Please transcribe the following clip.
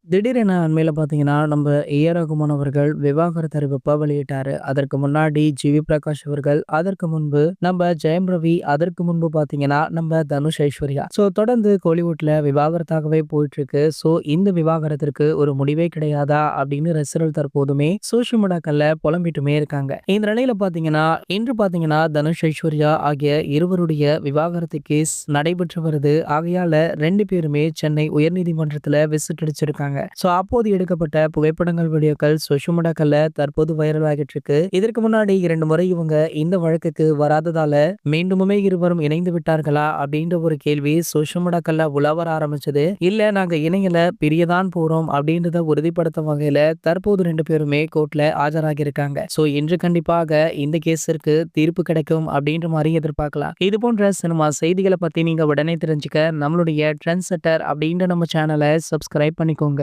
திடீரென அண்மையில பார்த்தீங்கன்னா, நம்ப ஏ.ஆர். ரகுமான் அவர்கள் விவாகரத்து அறிவிப்ப வெளியிட்டாரு. அதற்கு முன்னாடி ஜி.வி. பிரகாஷ் அவர்கள், அதற்கு முன்பு நம்ப ஜெயம் ரவி, அதற்கு முன்பு பார்த்தீங்கன்னா, நம்ப தனுஷ், ஐஸ்வர்யா. தொடர்ந்து கோலிவுட்ல விவாகரத்தாகவே போயிட்டுருக்கு. இந்த விவாகரத்திற்கு ஒரு முடிவே கிடையாதா? அப்படின்னு ரசிகர்கள் தற்போதுமே சோஷியல் மீடியாக்கள்ல புலம்பிட்டுமே இருக்காங்க. இந்த நிலையில பார்த்தீங்கன்னா, இன்று பார்த்தீங்கன்னா, தனுஷ், ஐஸ்வர்யா ஆகிய இருவருடைய விவாகரத்து கேஸ் நடைபெற்று வருது. ஆகையால 2 பேருமே சென்னை உயர்நீதிமன்றத்துல விசிட் அடிச்சிருக்காங்க. அப்போது எடுக்கப்பட்ட புகைப்படங்கள், வீடியோக்கள் சோஷியல் மீடியாக்கள்ல தற்போது வைரல் ஆகிட்டு இருக்கு. இதற்கு முன்னாடி 2 முறை இவங்க இந்த வழக்குக்கு வராததால மீண்டுமே இருவரும் இணைந்து விட்டார்களா? அப்படின்ற ஒரு கேள்வி சோஷியல் மீடியாக்கள்ல உலவர ஆரம்பிச்சது. இல்ல நாங்க இணையல, பிரியதான் போறோம் அப்படின்றத உறுதிப்படுத்தும் வகையில தற்போது 2 பேருமே கோர்ட்ல ஆஜராகி இருக்காங்க. இன்று கண்டிப்பாக இந்த கேஸிற்கு தீர்ப்பு கிடைக்கும் அப்படின்ற மாதிரி எதிர்பார்க்கலாம். இது போன்ற சினிமா செய்திகளை பத்தி நீங்க உடனே தெரிஞ்சுக்க நம்மளுடைய ட்ரெண்ட் செட்டர் அப்படின்ற நம்ம சேனலை சப்ஸ்கிரைப் பண்ணிக்கோங்க.